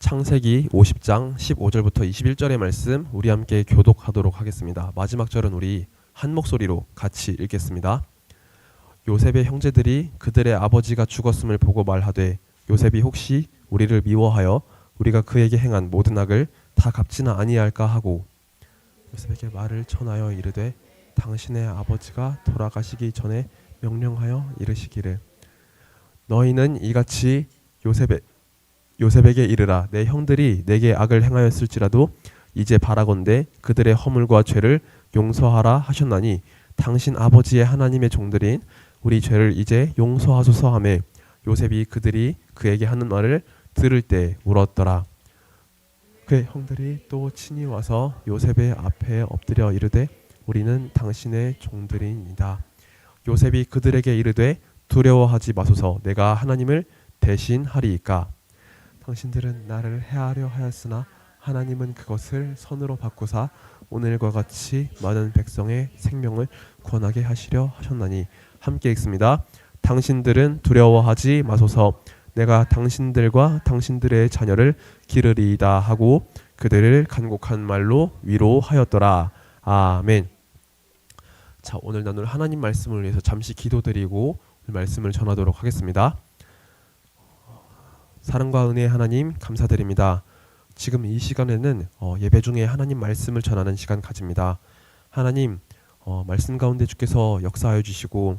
창세기 50장 15절부터 21절의 말씀 우리 함께 교독하도록 하겠습니다. 마지막 절은 우리 한 목소리로 같이 읽겠습니다. 요셉의 형제들이 그들의 아버지가 죽었음을 보고 말하되 요셉이 혹시 우리를 미워하여 우리가 그에게 행한 모든 악을 다 갚지는 아니할까 하고 요셉에게 말을 전하여 이르되 당신의 아버지가 돌아가시기 전에 명령하여 이르시기를 너희는 이같이 요셉에게 이르라 내 형들이 내게 악을 행하였을지라도 이제 바라건대 그들의 허물과 죄를 용서하라 하셨나니 당신 아버지의 하나님의 종들인 우리 죄를 이제 용서하소서 하매 요셉이 그들이 그에게 하는 말을 들을 때 울었더라. 그의 형들이 또 친히 와서 요셉의 앞에 엎드려 이르되 우리는 당신의 종들이니이다. 요셉이 그들에게 이르되 두려워하지 마소서 내가 하나님을 대신하리이까. 당신들은 나를 해하려 하였으나 하나님은 그것을 선으로 바꾸사 오늘과 같이 많은 백성의 생명을 구원하게 하시려 하셨나니. 함께 읽습니다. 당신들은 두려워하지 마소서 내가 당신들과 당신들의 자녀를 기르리이다 하고 그들을 간곡한 말로 위로하였더라. 아멘. 자, 오늘 나눌 하나님 말씀을 위해서 잠시 기도드리고 말씀을 전하도록 하겠습니다. 사랑과 은혜의 하나님 감사드립니다. 지금 이 시간에는 예배 중에 하나님 말씀을 전하는 시간 가집니다. 하나님 말씀 가운데 주께서 역사하여 주시고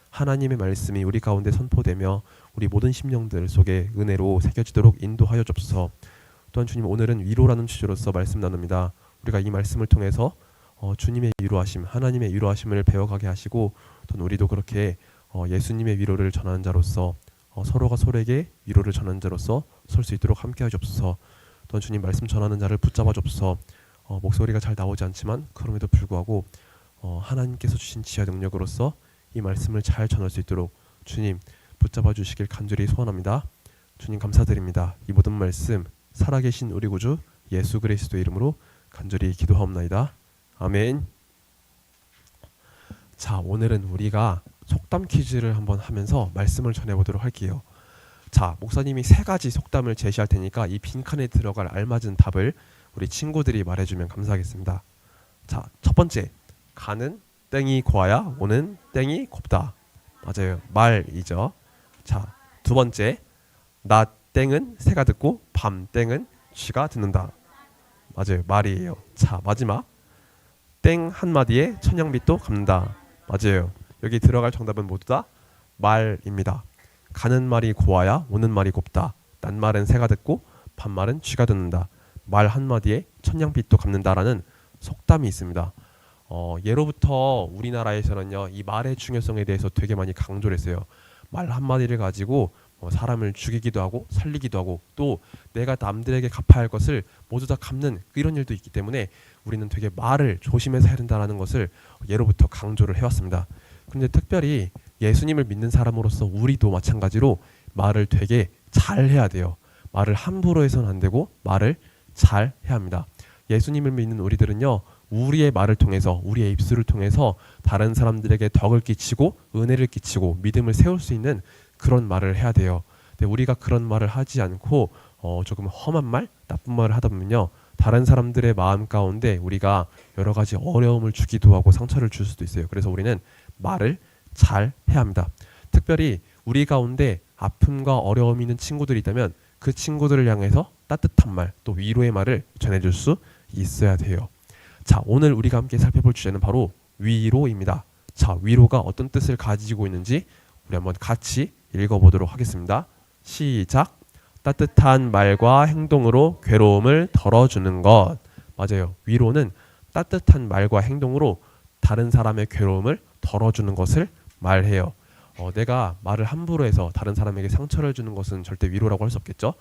하나님의 말씀이 우리 가운데 선포되며 우리 모든 심령들 속에 은혜로 새겨지도록 인도하여 주옵소서. 또한 주님 오늘은 위로라는 주제로서 말씀 나눕니다. 우리가 이 말씀을 통해서 주님의 위로하심 하나님의 위로하심을 배워가게 하시고 또한 우리도 그렇게 예수님의 위로를 전하는 자로서 서로가 서로에게 위로를 전하는 자로서 설 수 있도록 함께 하옵소서. 또한 주님 말씀 전하는 자를 붙잡아 주옵소서. 목소리가 잘 나오지 않지만 그럼에도 불구하고 하나님께서 주신 지혜와 능력으로서 이 말씀을 잘 전할 수 있도록 주님 붙잡아 주시길 간절히 소원합니다. 주님 감사드립니다. 이 모든 말씀 살아계신 우리 구주 예수 그리스도의 이름으로 간절히 기도하옵나이다. 아멘. 자, 오늘은 우리가 속담 퀴즈를 한번 하면서 말씀을 전해보도록 할게요. 자, 목사님이 3가지 속담을 제시할 테니까 이 빈칸에 들어갈 알맞은 답을 우리 친구들이 말해주면 감사하겠습니다. 자, 첫 번째, 가는 땡이 고와야 오는 땡이 곱다. 맞아요, 말이죠. 자, 두 번째, 낮 땡은 새가 듣고 밤 땡은 쥐가 듣는다. 맞아요, 말이에요. 자, 마지막, 땡 한마디에 천냥빚도 갚는다. 맞아요. 여기 들어갈 정답은 모두 다 말입니다. 가는 말이 고와야 오는 말이 곱다. 낮말은 새가 듣고 밤말은 쥐가 듣는다. 말 한마디에 천냥빚도 갚는다라는 속담이 있습니다. 예로부터 우리나라에서는요 이 말의 중요성에 대해서 되게 많이 강조를 했어요. 말 한마디를 가지고 사람을 죽이기도 하고 살리기도 하고 또 내가 남들에게 갚아야 할 것을 모두 다 갚는 이런 일도 있기 때문에 우리는 되게 말을 조심해서 해야 된다는 것을 예로부터 강조를 해왔습니다. 그런데 특별히 예수님을 믿는 사람으로서 우리도 마찬가지로 말을 되게 잘 해야 돼요. 말을 함부로 해서는 안 되고 말을 잘 해야 합니다. 예수님을 믿는 우리들은요 우리의 말을 통해서 우리의 입술을 통해서 다른 사람들에게 덕을 끼치고 은혜를 끼치고 믿음을 세울 수 있는 그런 말을 해야 돼요. 근데 우리가 그런 말을 하지 않고 조금 험한 말, 나쁜 말을 하다 보면요 다른 사람들의 마음 가운데 우리가 여러 가지 어려움을 주기도 하고 상처를 줄 수도 있어요. 그래서 우리는 말을 잘 해야 합니다. 특별히 우리 가운데 아픔과 어려움이 있는 친구들이 있다면 그 친구들을 향해서 따뜻한 말, 또 위로의 말을 전해줄 수 있어야 돼요. 자, 오늘 우리가 함께 살펴볼 주제는 바로 위로입니다. 자, 위로가 어떤 뜻을 가지고 있는지 우리 한번 같이 읽어보도록 하겠습니다. 시작. 따뜻한 말과 행동으로 괴로움을 덜어주는 것. 맞아요. 위로는 따뜻한 말과 행동으로 다른 사람의 괴로움을 덜어주는 것을 말해요. 내가 말을 함부로 해서 다른 사람에게 상처를 주는 것은 절대 위로라고 할 수 없겠죠.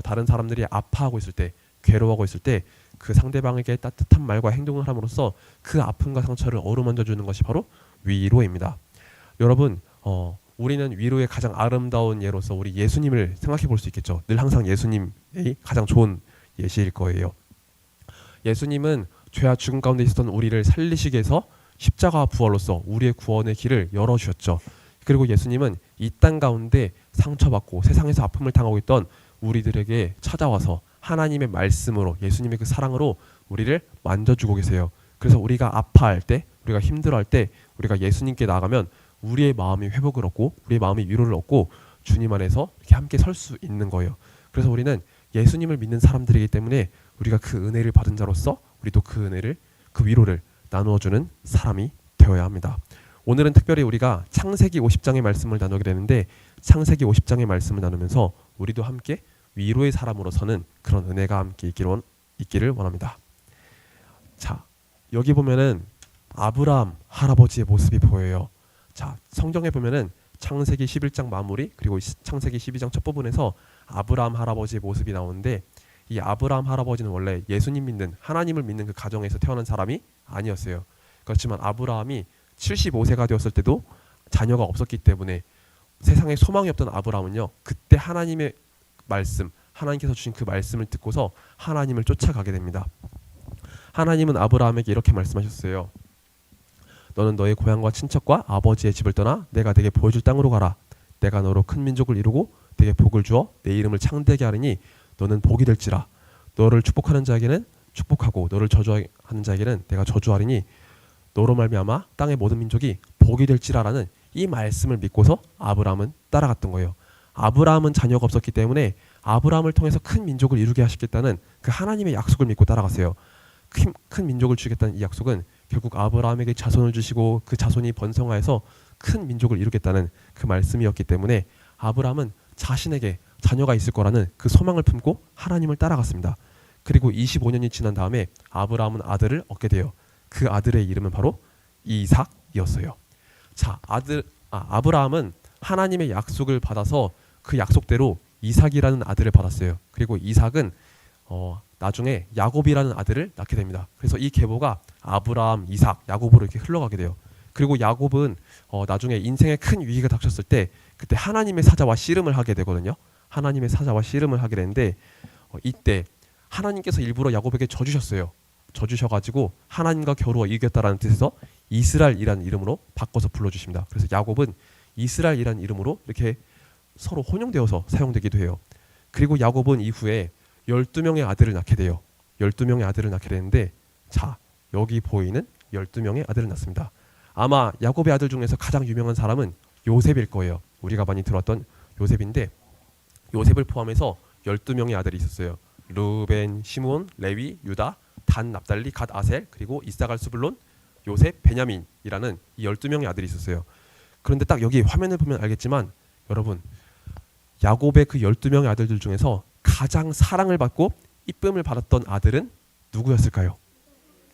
다른 사람들이 아파하고 있을 때, 괴로워하고 있을 때 그 상대방에게 따뜻한 말과 행동을 함으로써 그 아픔과 상처를 어루만져 주는 것이 바로 위로입니다. 여러분, 우리는 위로의 가장 아름다운 예로서 우리 예수님을 생각해 볼 수 있겠죠. 늘 항상 예수님이 가장 좋은 예시일 거예요. 예수님은 죄와 죽음 가운데 있었던 우리를 살리시기 위해서 십자가 부활로서 우리의 구원의 길을 열어주셨죠. 그리고 예수님은 이 땅 가운데 상처받고 세상에서 아픔을 당하고 있던 우리들에게 찾아와서 하나님의 말씀으로 예수님의 그 사랑으로 우리를 만져주고 계세요. 그래서 우리가 아파할 때, 우리가 힘들어할 때 우리가 예수님께 나가면 우리의 마음이 회복을 얻고 우리의 마음이 위로를 얻고 주님 안에서 이렇게 함께 설 수 있는 거예요. 그래서 우리는 예수님을 믿는 사람들이기 때문에 우리가 그 은혜를 받은 자로서 우리도 그 은혜를, 그 위로를 나누어주는 사람이 되어야 합니다. 오늘은 특별히 우리가 창세기 50장의 말씀을 나누게 되는데, 창세기 50장의 말씀을 나누면서 우리도 함께 위로의 사람으로서는 그런 은혜가 함께 있기를 원합니다. 자, 여기 보면은 아브라함 할아버지의 모습이 보여요. 자, 성경에 보면은 창세기 11장 마무리 그리고 창세기 12장 첫 부분에서 아브라함 할아버지의 모습이 나오는데, 이 아브라함 할아버지는 원래 예수님 믿는, 하나님을 믿는 그 가정에서 태어난 사람이 아니었어요. 그렇지만 아브라함이 75세가 되었을 때도 자녀가 없었기 때문에 세상에 소망이 없던 아브라함은요, 그때 하나님의 말씀, 하나님께서 주신 그 말씀을 듣고서 하나님을 쫓아가게 됩니다. 하나님은 아브라함에게 이렇게 말씀하셨어요. 너는 너의 고향과 친척과 아버지의 집을 떠나 내가 네게 보여줄 땅으로 가라. 내가 너로 큰 민족을 이루고 네게 복을 주어 내 이름을 창대하게 하리니 너는 복이 될지라. 너를 축복하는 자에게는 축복하고 너를 저주하는 자에게는 내가 저주하리니 너로 말미암아 땅의 모든 민족이 복이 될지라라는 이 말씀을 믿고서 아브라함은 따라갔던 거예요. 아브라함은 자녀가 없었기 때문에 아브라함을 통해서 큰 민족을 이루게 하시겠다는 그 하나님의 약속을 믿고 따라갔어요. 큰 민족을 주겠다는 이 약속은 결국 아브라함에게 자손을 주시고 그 자손이 번성하여서 큰 민족을 이루겠다는 그 말씀이었기 때문에 아브라함은 자신에게 자녀가 있을 거라는 그 소망을 품고 하나님을 따라갔습니다. 그리고 25년이 지난 다음에 아브라함은 아들을 얻게 돼요. 그 아들의 이름은 바로 이삭이었어요. 자, 아브라함은 하나님의 약속을 받아서 그 약속대로 이삭이라는 아들을 받았어요. 그리고 이삭은 나중에 야곱이라는 아들을 낳게 됩니다. 그래서 이 계보가 아브라함, 이삭, 야곱으로 이렇게 흘러가게 돼요. 그리고 야곱은 나중에 인생에 큰 위기가 닥쳤을 때 그때 하나님의 사자와 씨름을 하게 되거든요. 하나님의 사자와 씨름을 하게 되는데 이때 하나님께서 일부러 야곱에게 져주셨어요. 져주셔가지고 하나님과 겨루어 이겼다라는 뜻에서 이스라엘이라는 이름으로 바꿔서 불러주십니다. 그래서 야곱은 이스라엘이라는 이름으로 이렇게 서로 혼용되어서 사용되기도 해요. 그리고 야곱은 이후에 12명의 아들을 낳게 돼요. 12명의 아들을 낳게 되는데, 자, 여기 보이는 12명의 아들을 낳습니다. 아마 야곱의 아들 중에서 가장 유명한 사람은 요셉일 거예요. 우리가 많이 들었던 요셉인데, 요셉을 포함해서 12명의 아들이 있었어요. 르벤, 시므온, 레위, 유다, 단, 납달리, 갓, 아셀, 그리고 이사갈, 스불론, 요셉, 베냐민이라는 이 12명의 아들이 있었어요. 그런데 딱 여기 화면을 보면 알겠지만 여러분, 야곱의 그 12명의 아들들 중에서 가장 사랑을 받고 이쁨을 받았던 아들은 누구였을까요?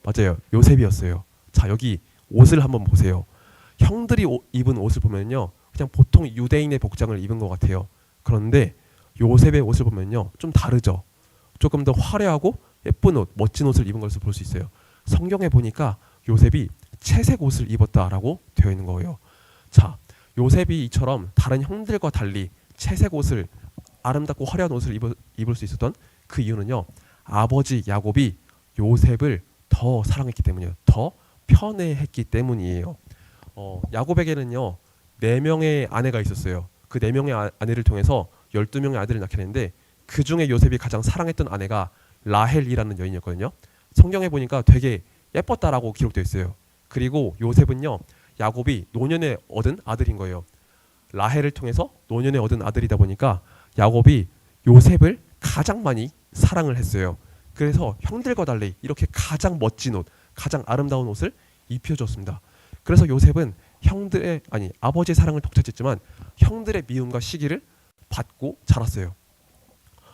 맞아요. 요셉이었어요. 자, 여기 옷을 한번 보세요. 형들이 입은 옷을 보면요, 그냥 보통 유대인의 복장을 입은 것 같아요. 그런데 요셉의 옷을 보면요, 좀 다르죠. 조금 더 화려하고 예쁜 옷, 멋진 옷을 입은 것을 볼 수 있어요. 성경에 보니까 요셉이 채색 옷을 입었다라고 되어 있는 거예요. 자, 요셉이 이처럼 다른 형들과 달리 채색 옷을, 아름답고 화려한 옷을 입을 수 있었던 그 이유는요, 아버지 야곱이 요셉을 더 사랑했기 때문이에요. 더 편애했기 때문이에요. 야곱에게는요 4명의 아내가 있었어요. 그 4명의 아내를 통해서 12명의 아들을 낳게 됐는데, 그 중에 요셉이 가장 사랑했던 아내가 라헬이라는 여인이었거든요. 성경에 보니까 되게 예뻤다라고 기록되어 있어요. 그리고 요셉은요, 야곱이 노년에 얻은 아들인 거예요. 라헬을 통해서 노년에 얻은 아들이다 보니까 야곱이 요셉을 가장 많이 사랑을 했어요. 그래서 형들과 달리 이렇게 가장 멋진 옷, 가장 아름다운 옷을 입혀줬습니다. 그래서 요셉은 아버지의 사랑을 독차지했지만 형들의 미움과 시기를 받고 자랐어요.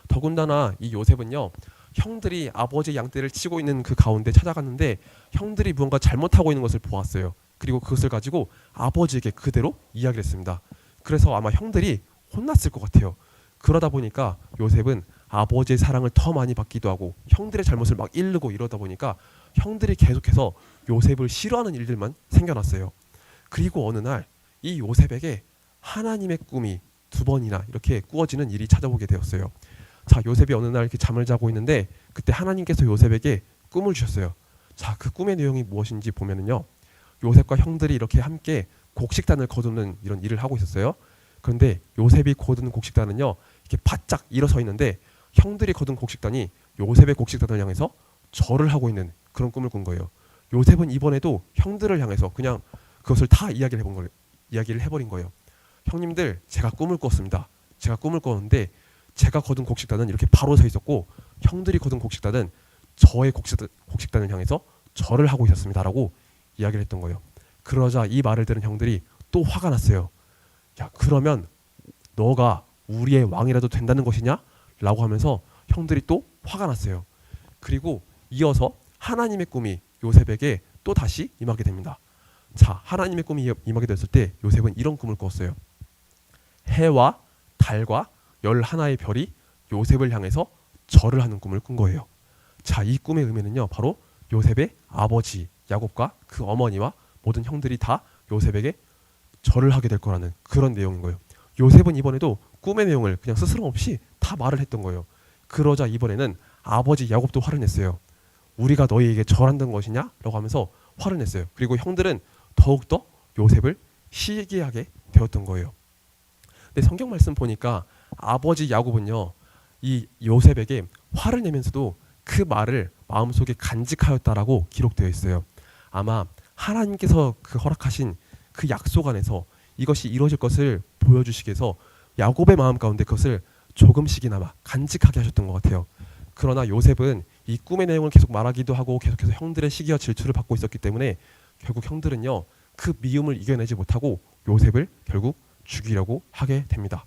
더군다나 이 요셉은요, 형들이 아버지의 양떼를 치고 있는 그 가운데 찾아갔는데 형들이 무언가 잘못하고 있는 것을 보았어요. 그리고 그것을 가지고 아버지에게 그대로 이야기를 했습니다. 그래서 아마 형들이 혼났을 것 같아요. 그러다 보니까 요셉은 아버지의 사랑을 더 많이 받기도 하고 형들의 잘못을 막 이르고 이러다 보니까 형들이 계속해서 요셉을 싫어하는 일들만 생겨났어요. 그리고 어느 날 이 요셉에게 하나님의 꿈이 2번이나 이렇게 꾸어지는 일이 찾아오게 되었어요. 자, 요셉이 어느 날 이렇게 잠을 자고 있는데 그때 하나님께서 요셉에게 꿈을 주셨어요. 자, 그 꿈의 내용이 무엇인지 보면은요, 요셉과 형들이 이렇게 함께 곡식단을 거두는 이런 일을 하고 있었어요. 그런데 요셉이 거둔 곡식단은요, 이렇게 바짝 일어서 있는데 형들이 거둔 곡식단이 요셉의 곡식단을 향해서 절을 하고 있는 그런 꿈을 꾼 거예요. 요셉은 이번에도 형들을 향해서 그냥 그것을 다 이야기를 해버린 거예요. 형님들, 제가 꿈을 꿨습니다. 제가 꿈을 꿨는데 제가 거둔 곡식단은 이렇게 바로 서 있었고 형들이 거둔 곡식단은 저의 곡식단을 향해서 절을 하고 있었습니다라고 이야기를 했던 거예요. 그러자 이 말을 들은 형들이 또 화가 났어요. 야, 그러면 너가 우리의 왕이라도 된다는 것이냐? 라고 하면서 형들이 또 화가 났어요. 그리고 이어서 하나님의 꿈이 요셉에게 또 다시 임하게 됩니다. 자, 하나님의 꿈이 임하게 됐을 때 요셉은 이런 꿈을 꿨어요. 해와 달과 11의 별이 요셉을 향해서 절을 하는 꿈을 꾼 거예요. 자, 이 꿈의 의미는요, 바로 요셉의 아버지 야곱과 그 어머니와 모든 형들이 다 요셉에게 절을 하게 될 거라는 그런 내용인 거예요. 요셉은 이번에도 꿈의 내용을 그냥 스스럼 없이 다 말을 했던 거예요. 그러자 이번에는 아버지 야곱도 화를 냈어요. 우리가 너희에게 절한다는 것이냐? 라고 하면서 화를 냈어요. 그리고 형들은 더욱더 요셉을 시기하게 되었던 거예요. 근데 성경 말씀 보니까 아버지 야곱은요, 이 요셉에게 화를 내면서도 그 말을 마음속에 간직하였다라고 기록되어 있어요. 아마 하나님께서 그 허락하신 그 약속 안에서 이것이 이루어질 것을 보여주시기 위해서 야곱의 마음 가운데 그것을 조금씩이나마 간직하게 하셨던 것 같아요. 그러나 요셉은 이 꿈의 내용을 계속 말하기도 하고 계속해서 형들의 시기와 질투를 받고 있었기 때문에 결국 형들은요, 그 미움을 이겨내지 못하고 요셉을 결국 죽이려고 하게 됩니다.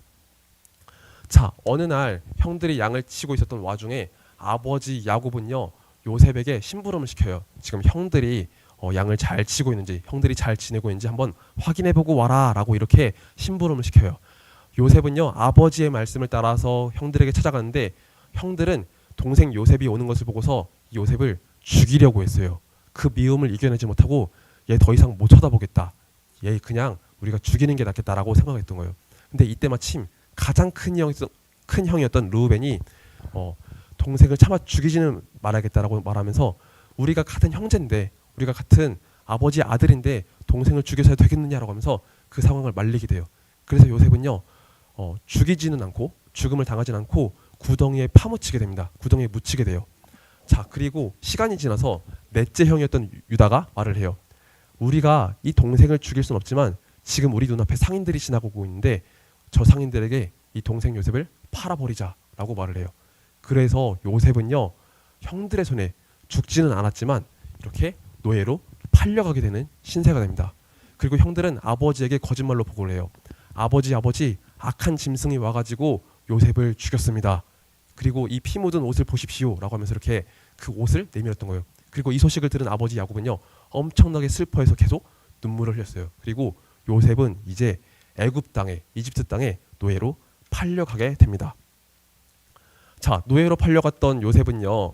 자, 어느 날 형들이 양을 치고 있었던 와중에 아버지 야곱은요, 요셉에게 심부름을 시켜요. 지금 형들이 양을 잘 치고 있는지, 형들이 잘 지내고 있는지 한번 확인해보고 와라 라고 이렇게 심부름을 시켜요. 요셉은요, 아버지의 말씀을 따라서 형들에게 찾아가는데 형들은 동생 요셉이 오는 것을 보고서 요셉을 죽이려고 했어요. 그 미움을 이겨내지 못하고 얘 더 이상 못 쳐다보겠다, 얘 그냥 우리가 죽이는 게 낫겠다라고 생각했던 거예요. 근데 이때 마침 가장 큰 형이었던 르우벤이 동생을 차마 죽이지는 말아야겠다라고 말하면서 우리가 같은 형제인데, 우리가 같은 아버지의 아들인데 동생을 죽여서야 되겠느냐라고 하면서 그 상황을 말리게 돼요. 그래서 요셉은요, 죽이지는 않고 죽음을 당하지는 않고 구덩이에 파묻히게 됩니다. 구덩이에 묻히게 돼요. 자, 그리고 시간이 지나서 넷째 형이었던 유다가 말을 해요. 우리가 이 동생을 죽일 순 없지만 지금 우리 눈앞에 상인들이 지나가고 있는데 저 상인들에게 이 동생 요셉을 팔아버리자라고 말을 해요. 그래서 요셉은요, 형들의 손에 죽지는 않았지만 이렇게 노예로 팔려가게 되는 신세가 됩니다. 그리고 형들은 아버지에게 거짓말로 보고를 해요. 아버지, 악한 짐승이 와가지고 요셉을 죽였습니다. 그리고 이 피 묻은 옷을 보십시오 라고 하면서 이렇게 그 옷을 내밀었던 거예요. 그리고 이 소식을 들은 아버지 야곱은요, 엄청나게 슬퍼해서 계속 눈물을 흘렸어요. 그리고 요셉은 이제 애굽 땅에, 이집트 땅에 노예로 팔려가게 됩니다. 자, 노예로 팔려갔던 요셉은요,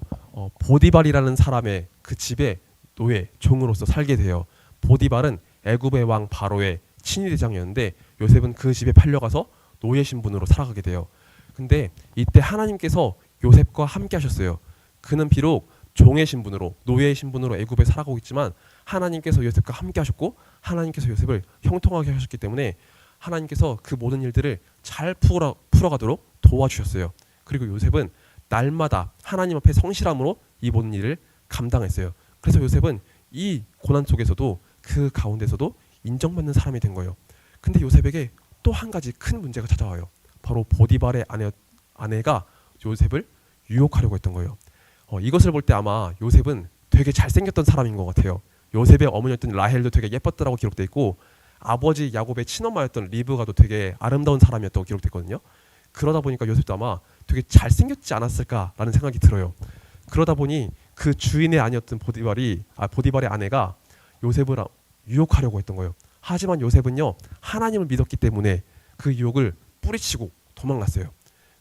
보디발이라는 사람의 그 집에 노예, 종으로서 살게 돼요. 보디발은 애굽의 왕 바로의 친위대장이었는데 요셉은 그 집에 팔려가서 노예 신분으로 살아가게 돼요. 근데 이때 하나님께서 요셉과 함께 하셨어요. 그는 비록 종의 신분으로, 노예의 신분으로 애굽에 살아가고 있지만 하나님께서 요셉과 함께 하셨고 하나님께서 요셉을 형통하게 하셨기 때문에 하나님께서 그 모든 일들을 잘 풀어가도록 도와주셨어요. 그리고 요셉은 날마다 하나님 앞에 성실함으로 이 모든 일을 감당했어요. 그래서 요셉은 이 고난 속에서도, 그 가운데서도 인정받는 사람이 된 거예요. 근데 요셉에게 또 한 가지 큰 문제가 찾아와요. 바로 보디발의 아내가 요셉을 유혹하려고 했던 거예요. 이것을 볼 때 아마 요셉은 되게 잘생겼던 사람인 것 같아요. 요셉의 어머니였던 라헬도 되게 예뻤더라고 기록돼 있고, 아버지 야곱의 친엄마였던 리브가도 되게 아름다운 사람이었다고 기록됐거든요. 그러다 보니까 요셉도 아마 되게 잘생겼지 않았을까라는 생각이 들어요. 그러다 보니 그 주인의 아내였던 보디발의 아내가 요셉을 유혹하려고 했던 거예요. 하지만 요셉은요, 하나님을 믿었기 때문에 그 유혹을 뿌리치고 도망갔어요.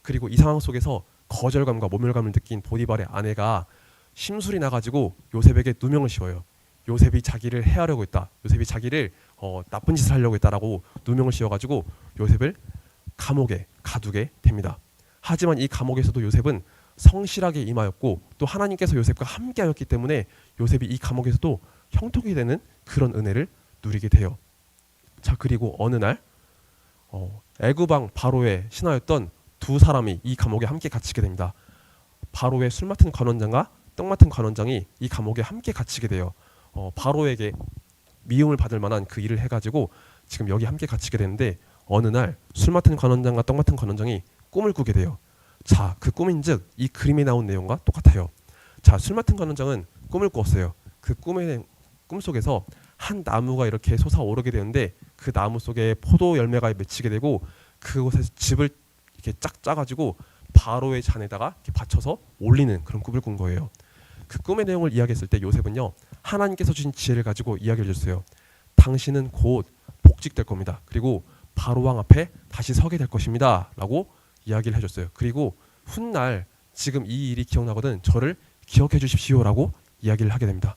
그리고 이 상황 속에서 거절감과 모멸감을 느낀 보디발의 아내가 심술이 나가지고 요셉에게 누명을 씌워요. 요셉이 자기를 해하려고 했다, 요셉이 자기를 나쁜 짓을 하려고 했다라고 누명을 씌워가지고 요셉을 감옥에 가두게 됩니다. 하지만 이 감옥에서도 요셉은 성실하게 임하였고 또 하나님께서 요셉과 함께하였기 때문에 요셉이 이 감옥에서도 형통이 되는 그런 은혜를 누리게 돼요. 자, 그리고 어느 날 애굽 왕 바로의 신하였던 두 사람이 이 감옥에 함께 갇히게 됩니다. 바로의 술 맡은 관원장과 떡 맡은 관원장이 이 감옥에 함께 갇히게 돼요. 바로에게 미움을 받을 만한 그 일을 해가지고 지금 여기 함께 갇히게 되는데, 어느 날 술 맡은 관원장과 떡 맡은 관원장이 꿈을 꾸게 돼요. 자, 그 꿈인즉 이 그림에 나온 내용과 똑같아요. 자, 술 맡은 관원장은 꿈을 꾸었어요. 그 꿈 속에서 한 나무가 이렇게 솟아오르게 되는데, 그 나무 속에 포도 열매가 맺히게 되고, 그곳에서 집을 이렇게 짝 짜가지고 바로의 잔에다가 이렇게 받쳐서 올리는 그런 꿈을 꾼 거예요. 그 꿈의 내용을 이야기했을 때 요셉은요, 하나님께서 주신 지혜를 가지고 이야기를 해줬어요. 당신은 곧 복직될 겁니다. 그리고 바로 왕 앞에 다시 서게 될 것입니다 라고 이야기를 해줬어요. 그리고 훗날 지금 이 일이 기억나거든 저를 기억해 주십시오 라고 이야기를 하게 됩니다.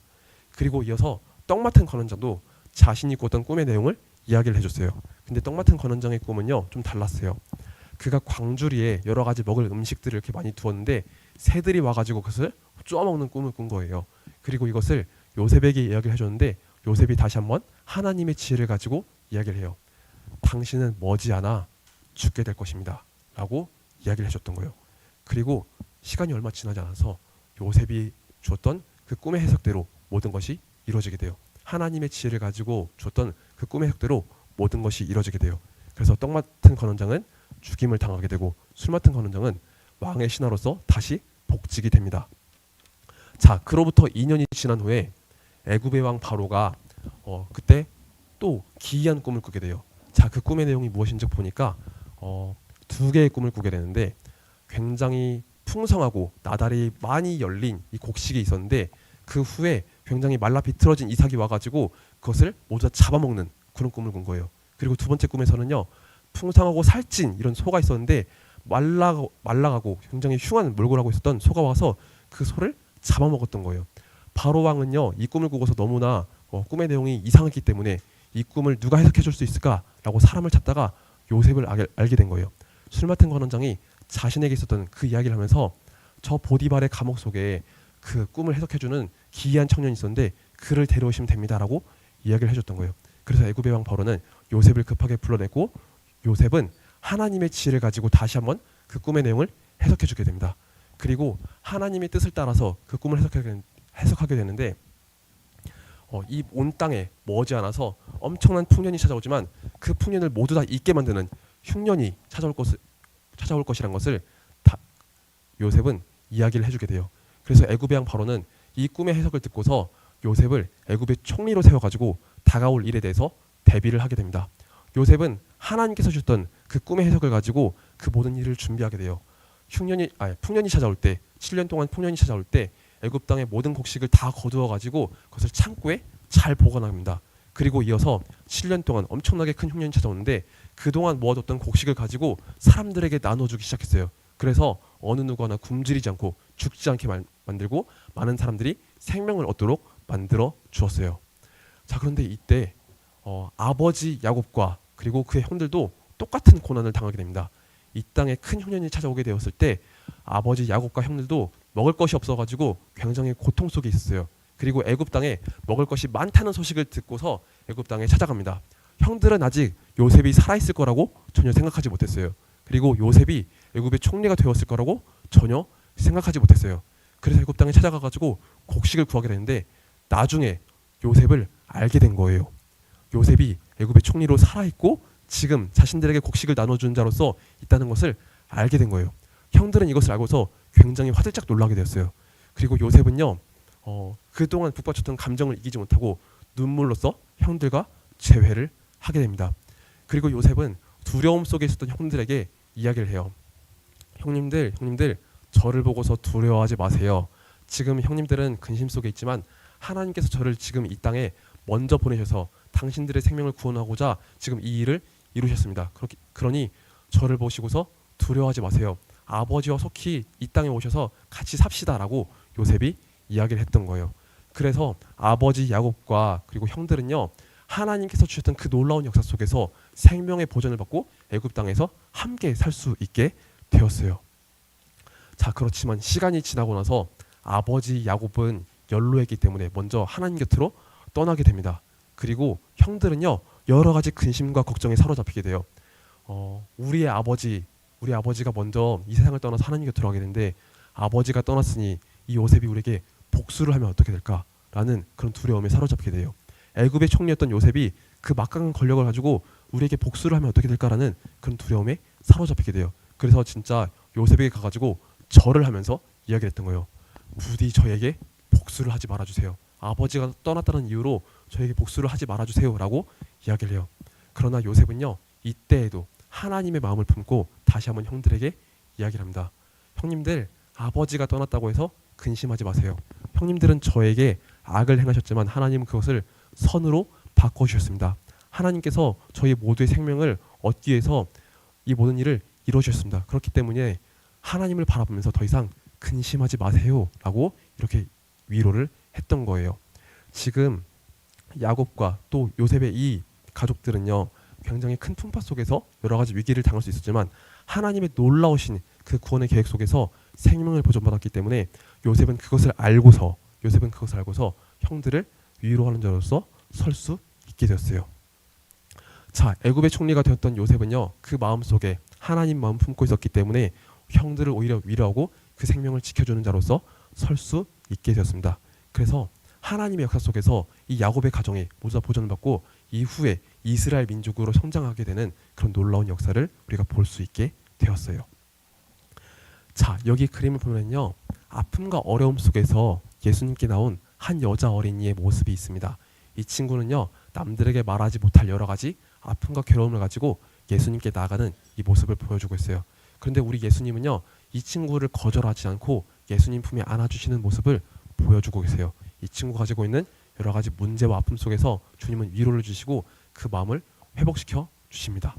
그리고 이어서 떡 맡은 관원장도 자신이 꿨던 꿈의 내용을 이야기를 해줬어요. 근데 떡 맡은 관원장의 꿈은요 좀 달랐어요. 그가 광주리에 여러 가지 먹을 음식들을 이렇게 많이 두었는데 새들이 와가지고 그것을 쪼아먹는 꿈을 꾼 거예요. 그리고 이것을 요셉에게 이야기를 해줬는데 요셉이 다시 한번 하나님의 지혜를 가지고 이야기를 해요. 당신은 머지않아 죽게 될 것입니다 라고 이야기를 해줬던 거예요. 그리고 시간이 얼마 지나지 않아서 요셉이 주었던 그 꿈의 해석대로 모든 것이 이루어지게 돼요. 하나님의 지혜를 가지고 줬던 그 꿈의 해석대로 모든 것이 이루어지게 돼요. 그래서 떡 맡은 관원장은 죽임을 당하게 되고 술 맡은 관원장은 왕의 신하로서 다시 복직이 됩니다. 자, 그로부터 2년이 지난 후에 애굽의 왕 바로가 그때 또 기이한 꿈을 꾸게 돼요. 자, 그 꿈의 내용이 무엇인지 보니까 두 개의 꿈을 꾸게 되는데, 굉장히 풍성하고 나달이 많이 열린 이 곡식이 있었는데 그 후에 굉장히 말라 비틀어진 이삭이 와가지고 그것을 모두 다 잡아먹는 그런 꿈을 꾼 거예요. 그리고 두 번째 꿈에서는요, 풍성하고 살찐 이런 소가 있었는데 말라가고 굉장히 흉한 몰골 하고 있었던 소가 와서 그 소를 잡아먹었던 거예요. 바로 왕은요 이 꿈을 꾸고서 너무나 꿈의 내용이 이상했기 때문에 이 꿈을 누가 해석해 줄 수 있을까라고 사람을 찾다가 요셉을 알게 된 거예요. 술 맡은 관원장이 자신에게 있었던 그 이야기를 하면서 저 보디발의 감옥 속에 그 꿈을 해석해주는 기이한 청년이 있었는데 그를 데려오시면 됩니다라고 이야기를 해줬던 거예요. 그래서 애굽의 왕 바로는 요셉을 급하게 불러내고 요셉은 하나님의 지혜를 가지고 다시 한번 그 꿈의 내용을 해석해주게 됩니다. 그리고 하나님의 뜻을 따라서 그 꿈을 해석하게 되는데 이 온 땅에 머지않아서 엄청난 풍년이 찾아오지만 그 풍년을 모두 다 잊게 만드는 흉년이 찾아올 것이란 것을 요셉은 이야기를 해주게 돼요. 그래서 애굽의 왕 바로는 이 꿈의 해석을 듣고서 요셉을 애굽의 총리로 세워가지고 다가올 일에 대해서 대비를 하게 됩니다. 요셉은 하나님께서 주셨던 그 꿈의 해석을 가지고 그 모든 일을 준비하게 돼요. 풍년이 찾아올 때, 7년 동안 풍년이 찾아올 때 애굽 땅의 모든 곡식을 다 거두어 가지고 그것을 창고에 잘 보관합니다. 그리고 이어서 7년 동안 엄청나게 큰 흉년이 찾아오는데 그동안 모아뒀던 곡식을 가지고 사람들에게 나눠주기 시작했어요. 그래서 어느 누구나 굶주리지 않고 죽지 않게 만들고 많은 사람들이 생명을 얻도록 만들어 주었어요. 자, 그런데 이때 아버지 야곱과 그리고 그의 형들도 똑같은 고난을 당하게 됩니다. 이 땅에 큰 흉년이 찾아오게 되었을 때 아버지 야곱과 형들도 먹을 것이 없어가지고 굉장히 고통 속에 있었어요. 그리고 애굽 땅에 먹을 것이 많다는 소식을 듣고서 애굽 땅에 찾아갑니다. 형들은 아직 요셉이 살아있을 거라고 전혀 생각하지 못했어요. 그리고 요셉이 애굽의 총리가 되었을 거라고 전혀 생각하지 못했어요. 그래서 애굽 땅에 찾아가가지고 곡식을 구하게 되는데 나중에 요셉을 알게 된 거예요. 요셉이 애굽의 총리로 살아있고 지금 자신들에게 곡식을 나눠준 자로서 있다는 것을 알게 된 거예요. 형들은 이것을 알고서 굉장히 화들짝 놀라게 되었어요. 그리고 요셉은요 그동안 북받쳤던 감정을 이기지 못하고 눈물로써 형들과 재회를 하게 됩니다. 그리고 요셉은 두려움 속에 있었던 형들에게 이야기를 해요. 형님들 저를 보고서 두려워하지 마세요. 지금 형님들은 근심 속에 있지만 하나님께서 저를 지금 이 땅에 먼저 보내셔서 당신들의 생명을 구원하고자 지금 이 일을 이루셨습니다. 그러니 저를 보시고서 두려워하지 마세요. 아버지와 속히 이 땅에 오셔서 같이 삽시다라고 요셉이 이야기를 했던 거예요. 그래서 아버지 야곱과 그리고 형들은요 하나님께서 주셨던 그 놀라운 역사 속에서 생명의 보전을 받고 애굽 땅에서 함께 살 수 있게 되었어요. 자, 그렇지만 시간이 지나고 나서 아버지 야곱은 연로했기 때문에 먼저 하나님 곁으로 떠나게 됩니다. 그리고 형들은요 여러 가지 근심과 걱정에 사로잡히게 돼요. 우리 아버지가 먼저 이 세상을 떠나서 하나님 곁으로 가게 되는데 아버지가 떠났으니 이 요셉이 우리에게 복수를 하면 어떻게 될까라는 그런 두려움에 사로잡게 돼요. 애굽의 총리였던 요셉이 그 막강한 권력을 가지고 우리에게 복수를 하면 어떻게 될까라는 그런 두려움에 사로잡히게 돼요. 그래서 진짜 요셉에게 가가지고 절을 하면서 이야기를 했던 거예요. 부디 저에게 복수를 하지 말아주세요. 아버지가 떠났다는 이유로 저에게 복수를 하지 말아주세요 라고 이야기를 해요. 그러나 요셉은요 이때에도 하나님의 마음을 품고 다시 한번 형들에게 이야기를 합니다. 형님들, 아버지가 떠났다고 해서 근심하지 마세요. 형님들은 저에게 악을 행하셨지만 하나님은 그것을 선으로 바꿔주셨습니다. 하나님께서 저희 모두의 생명을 얻기 위해서 이 모든 일을 이루어주셨습니다. 그렇기 때문에 하나님을 바라보면서 더 이상 근심하지 마세요 라고 이렇게 위로를 했던 거예요. 지금 야곱과 또 요셉의 이 가족들은요 굉장히 큰 풍파 속에서 여러 가지 위기를 당할 수 있었지만 하나님의 놀라우신 그 구원의 계획 속에서 생명을 보존받았기 때문에 요셉은 그것을 알고서 형들을 위로하는 자로서 설 수 있게 되었어요. 자, 애굽의 총리가 되었던 요셉은요 그 마음속에 하나님 마음 품고 있었기 때문에 형들을 오히려 위로하고 그 생명을 지켜주는 자로서 설 수 있게 되었습니다. 그래서 하나님의 역사 속에서 이 야곱의 가정이 모두 다 보존을 받고 이후에 이스라엘 민족으로 성장하게 되는 그런 놀라운 역사를 우리가 볼 수 있게 되었어요. 자, 여기 그림을 보면요 아픔과 어려움 속에서 예수님께 나온 한 여자 어린이의 모습이 있습니다. 이 친구는요 남들에게 말하지 못할 여러 가지 아픔과 괴로움을 가지고 예수님께 나아가는 이 모습을 보여주고 있어요. 그런데 우리 예수님은요 이 친구를 거절하지 않고 예수님 품에 안아주시는 모습을 보여주고 계세요. 이 친구가 가지고 있는 여러 가지 문제와 아픔 속에서 주님은 위로를 주시고 그 마음을 회복시켜 주십니다.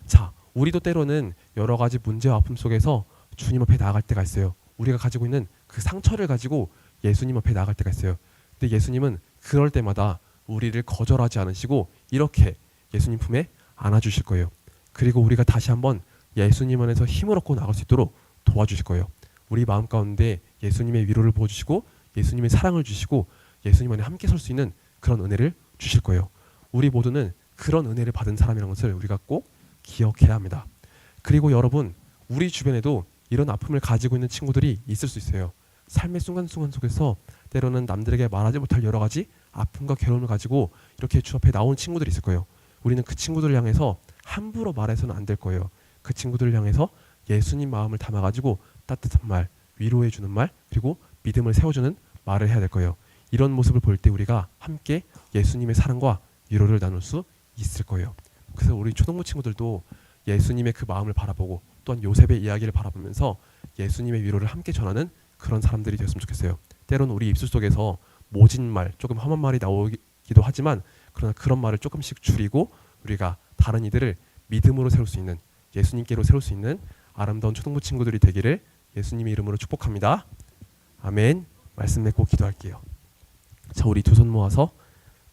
자, 우리도 때로는 여러 가지 문제와 아픔 속에서 주님 앞에 나아갈 때가 있어요. 우리가 가지고 있는 그 상처를 가지고 예수님 앞에 나아갈 때가 있어요. 근데 예수님은 그럴 때마다 우리를 거절하지 않으시고 이렇게 예수님 품에 안아주실 거예요. 그리고 우리가 다시 한번 예수님 안에서 힘을 얻고 나갈 수 있도록 도와주실 거예요. 우리 마음 가운데 예수님의 위로를 부어주시고 예수님의 사랑을 주시고 예수님 안에 함께 설 수 있는 그런 은혜를 주실 거예요. 우리 모두는 그런 은혜를 받은 사람이라는 것을 우리가 꼭 기억해야 합니다. 그리고 여러분, 우리 주변에도 이런 아픔을 가지고 있는 친구들이 있을 수 있어요. 삶의 순간순간 속에서 때로는 남들에게 말하지 못할 여러 가지 아픔과 괴로움을 가지고 이렇게 주 앞에 나온 친구들이 있을 거예요. 우리는 그 친구들을 향해서 함부로 말해서는 안 될 거예요. 그 친구들을 향해서 예수님 마음을 담아가지고 따뜻한 말, 위로해주는 말, 그리고 믿음을 세워주는 말을 해야 될 거예요. 이런 모습을 볼 때 우리가 함께 예수님의 사랑과 위로를 나눌 수 있을 거예요. 그래서 우리 초등부 친구들도 예수님의 그 마음을 바라보고 또한 요셉의 이야기를 바라보면서 예수님의 위로를 함께 전하는 그런 사람들이 되었으면 좋겠어요. 때로는 우리 입술 속에서 모진 말, 조금 험한 말이 나오기도 하지만 그러나 그런 말을 조금씩 줄이고 우리가 다른 이들을 믿음으로 세울 수 있는, 예수님께로 세울 수 있는 아름다운 초등부 친구들이 되기를 예수님의 이름으로 축복합니다. 아멘. 말씀 맺고 기도할게요. 자, 우리 두 손 모아서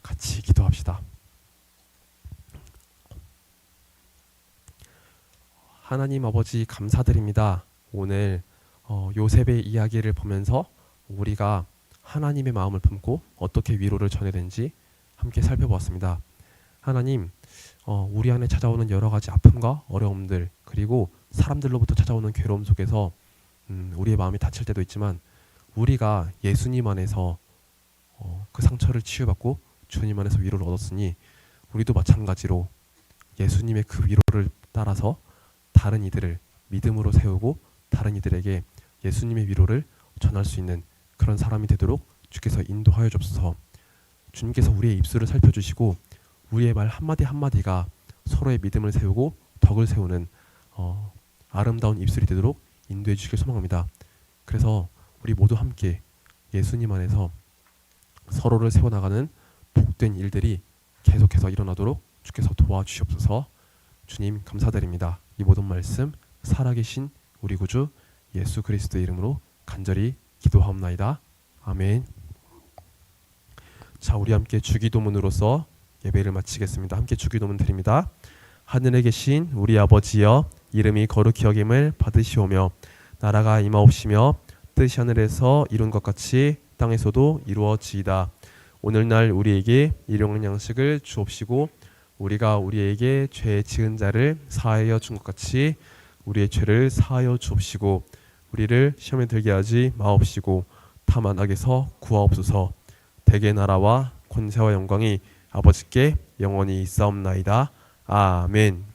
같이 기도합시다. 하나님 아버지 감사드립니다. 오늘 요셉의 이야기를 보면서 우리가 하나님의 마음을 품고 어떻게 위로를 전해야 되는지 함께 살펴보았습니다. 하나님, 우리 안에 찾아오는 여러 가지 아픔과 어려움들, 그리고 사람들로부터 찾아오는 괴로움 속에서 우리의 마음이 다칠 때도 있지만 우리가 예수님 안에서 그 상처를 치유받고 주님 안에서 위로를 얻었으니 우리도 마찬가지로 예수님의 그 위로를 따라서 다른 이들을 믿음으로 세우고 다른 이들에게 예수님의 위로를 전할 수 있는 그런 사람이 되도록 주께서 인도하여 주옵소서. 주님께서 우리의 입술을 살펴주시고 우리의 말 한마디 한마디가 서로의 믿음을 세우고 덕을 세우는 아름다운 입술이 되도록 인도해 주시길 소망합니다. 그래서 우리 모두 함께 예수님 안에서 서로를 세워나가는 복된 일들이 계속해서 일어나도록 주께서 도와주시옵소서. 주님 감사드립니다. 이 모든 말씀 살아계신 우리 구주 예수 그리스도의 이름으로 간절히 기도하옵나이다. 아멘. 자, 우리 함께 주기도문으로서 예배를 마치겠습니다. 함께 주기도문 드립니다. 하늘에 계신 우리 아버지여, 이름이 거룩히 여김을 받으시오며 나라가 임하옵시며 뜻이 하늘에서 이룬 것 같이 땅에서도 이루어지이다. 오늘날 우리에게 일용할 양식을 주옵시고 우리가 우리에게 죄 지은 자를 사하여 준 것 같이 우리의 죄를 사하여 주옵시고 우리를 시험에 들게 하지 마옵시고 다만 악에서 구하옵소서. 대개 나라와 권세와 영광이 아버지께 영원히 있사옵나이다. 아멘.